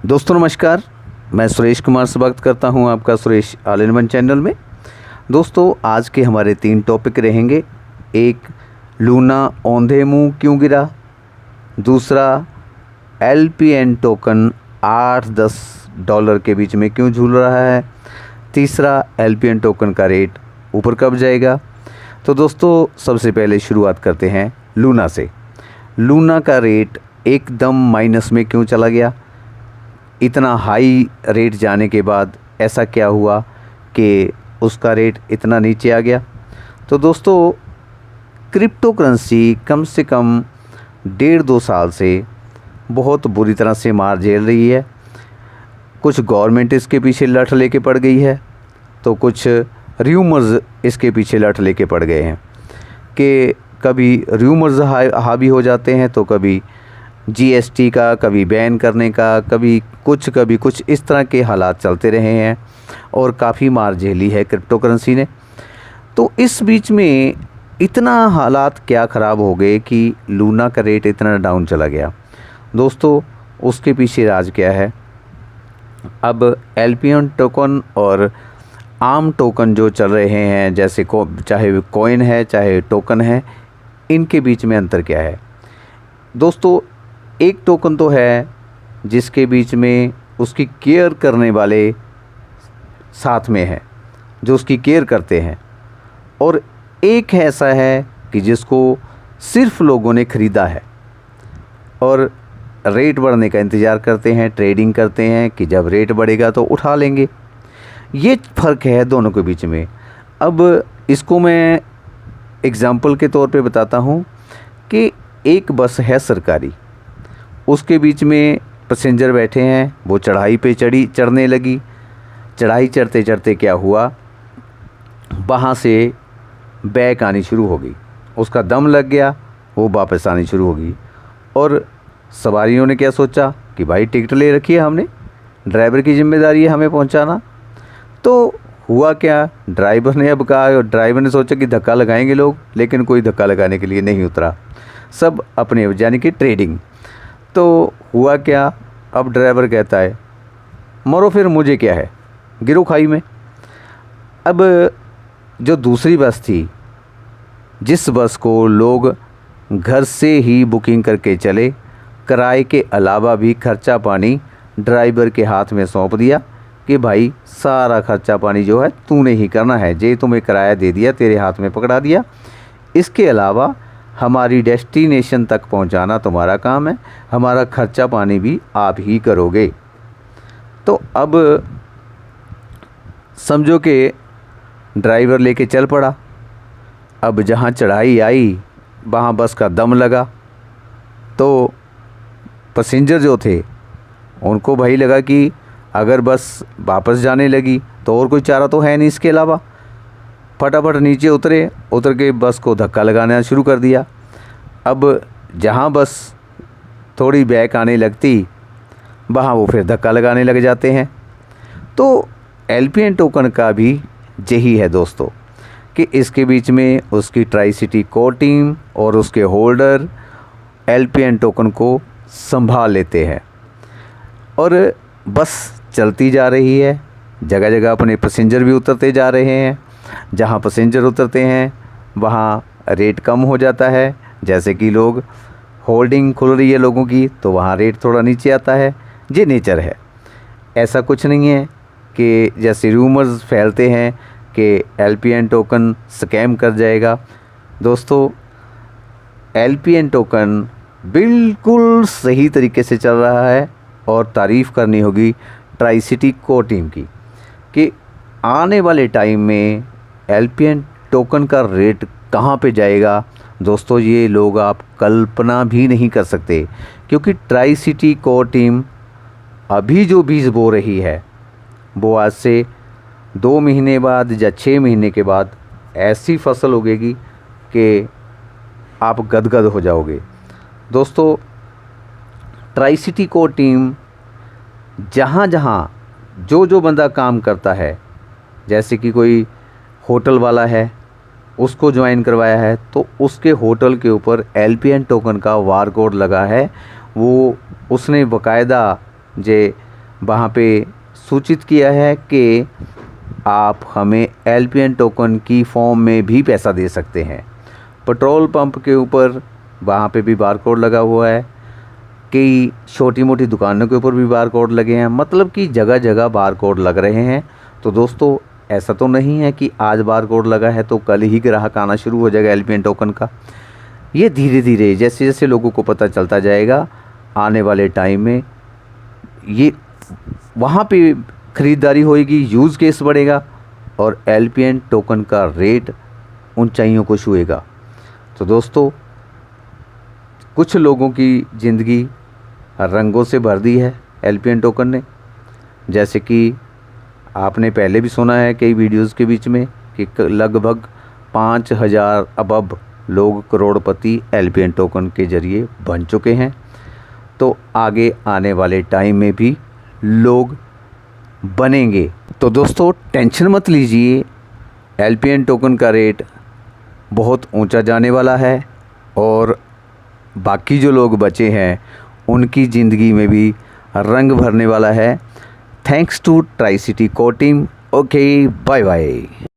दोस्तों नमस्कार, मैं सुरेश कुमार स्वागत करता हूं आपका Suresh all in one channel में। दोस्तों आज के हमारे 3 टॉपिक रहेंगे। एक, लूना औंधे मुंह क्यों गिरा। दूसरा, LPN टोकन $8-10 के बीच में क्यों झूल रहा है। तीसरा, LPN टोकन का रेट ऊपर कब जाएगा। तो दोस्तों सबसे पहले शुरुआत करते हैं लूना से। लूना का रेट एकदम माइनस में क्यों चला गया। इतना हाई रेट जाने के बाद ऐसा क्या हुआ कि उसका रेट इतना नीचे आ गया। तो दोस्तों क्रिप्टो करेंसी कम से कम 1.5-2 साल से बहुत बुरी तरह से मार झेल रही है। कुछ गवर्नमेंट इसके पीछे लठ लेके पड़ गई है, तो कुछ र्यूमर्स इसके पीछे लठ लेके पड़ गए हैं कि कभी र्यूमर्स हावी हो जाते हैं, तो कभी GST का, कभी बैन करने का, कभी कुछ इस तरह के हालात चलते रहे हैं और काफ़ी मार झेली है क्रिप्टो करेंसी ने। तो इस बीच में इतना हालात क्या ख़राब हो गए कि लूना का रेट इतना डाउन चला गया। दोस्तों उसके पीछे राज क्या है। अब LPN टोकन और आम टोकन जो चल रहे हैं, जैसे चाहे कॉइन है चाहे टोकन है, इनके बीच में अंतर क्या है। दोस्तों एक टोकन तो है जिसके बीच में उसकी केयर करने वाले साथ में है, जो उसकी केयर करते हैं, और एक ऐसा है कि जिसको सिर्फ लोगों ने ख़रीदा है और रेट बढ़ने का इंतज़ार करते हैं, ट्रेडिंग करते हैं कि जब रेट बढ़ेगा तो उठा लेंगे। ये फ़र्क है दोनों के बीच में। अब इसको मैं एग्ज़ाम्पल के तौर पे बताता हूँ कि एक बस है सरकारी, उसके बीच में पैसेंजर बैठे हैं, वो चढ़ाई पे चढ़ने लगी। चढ़ाई चढ़ते चढ़ते क्या हुआ, वहाँ से बैक आनी शुरू हो गई, उसका दम लग गया, वो वापस आनी शुरू हो गई। और सवारियों ने क्या सोचा कि भाई टिकट ले रखी है हमने, ड्राइवर की जिम्मेदारी है हमें पहुँचाना। तो हुआ क्या, ड्राइवर ने अब कहा, ड्राइवर ने सोचा कि धक्का लगाएंगे लोग, लेकिन कोई धक्का लगाने के लिए नहीं उतरा, सब अपने यानी कि ट्रेडिंग। तो हुआ क्या, अब ड्राइवर कहता है मरो फिर, मुझे क्या है, गिरो खाई में। अब जो दूसरी बस थी, जिस बस को लोग घर से ही बुकिंग करके चले, किराए के अलावा भी खर्चा पानी ड्राइवर के हाथ में सौंप दिया कि भाई सारा खर्चा पानी जो है तूने ही करना है, जे तुम्हें किराया दे दिया, तेरे हाथ में पकड़ा दिया, इसके अलावा हमारी डेस्टिनेशन तक पहुंचाना तुम्हारा काम है, हमारा खर्चा पानी भी आप ही करोगे। तो अब समझो कि ड्राइवर लेके चल पड़ा। अब जहां चढ़ाई आई वहां बस का दम लगा, तो पैसेंजर जो थे उनको भाई लगा कि अगर बस वापस जाने लगी तो और कोई चारा तो है नहीं इसके अलावा। फटाफट नीचे उतर के बस को धक्का लगाना शुरू कर दिया। अब जहाँ बस थोड़ी बैक आने लगती, वहाँ वो फिर धक्का लगाने लग जाते हैं। तो LPN टोकन का भी यही है दोस्तों कि इसके बीच में उसकी ट्राई सिटी कोर टीम और उसके होल्डर LPN टोकन को संभाल लेते हैं और बस चलती जा रही है। जगह जगह अपने पैसेंजर भी उतरते जा रहे हैं, जहाँ पैसेंजर उतरते हैं वहाँ रेट कम हो जाता है। जैसे कि लोग होल्डिंग खुल रही है लोगों की, तो वहाँ रेट थोड़ा नीचे आता है। ये नेचर है, ऐसा कुछ नहीं है कि जैसे रूमर्स फैलते हैं कि LPN टोकन स्कैम कर जाएगा। दोस्तों LPN टोकन बिल्कुल सही तरीके से चल रहा है और तारीफ़ करनी होगी ट्राई सिटी कोर टीम की कि आने वाले टाइम में LPN टोकन का रेट कहाँ पे जाएगा। दोस्तों ये लोग आप कल्पना भी नहीं कर सकते, क्योंकि ट्राई सिटी कोर टीम अभी जो बीज बो रही है वो आज से 2 महीने बाद या 6 महीने के बाद ऐसी फसल उगेगी कि आप गदगद हो जाओगे। दोस्तों ट्राई सिटी कोर टीम जहाँ जहाँ जो बंदा काम करता है, जैसे कि कोई होटल वाला है उसको ज्वाइन करवाया है, तो उसके होटल के ऊपर LPN टोकन का वार कोड लगा है। वो उसने बाकायदा जे वहाँ पे सूचित किया है कि आप हमें LPN टोकन की फॉर्म में भी पैसा दे सकते हैं। पेट्रोल पंप के ऊपर वहाँ पे भी बारकोड लगा हुआ है, कई छोटी मोटी दुकानों के ऊपर भी बारकोड लगे हैं, मतलब कि जगह जगह बारकोड लग रहे हैं। तो दोस्तों ऐसा तो नहीं है कि आज बारकोड लगा है तो कल ही ग्राहक आना शुरू हो जाएगा LPN टोकन का। ये धीरे धीरे जैसे जैसे लोगों को पता चलता जाएगा, आने वाले टाइम में ये वहाँ पे ख़रीदारी होएगी, यूज़ केस बढ़ेगा और LPN टोकन का रेट ऊंचाइयों को छुएगा। तो दोस्तों कुछ लोगों की ज़िंदगी रंगों से भर दी है LPN टोकन ने, जैसे कि आपने पहले भी सुना है कई वीडियोस के बीच में कि लगभग 5000 अबब लोग करोड़पति LPN टोकन के ज़रिए बन चुके हैं। तो आगे आने वाले टाइम में भी लोग बनेंगे। तो दोस्तों टेंशन मत लीजिए, LPN टोकन का रेट बहुत ऊंचा जाने वाला है और बाकी जो लोग बचे हैं उनकी ज़िंदगी में भी रंग भरने वाला है। Thanks to tricity core team. Okay, bye bye.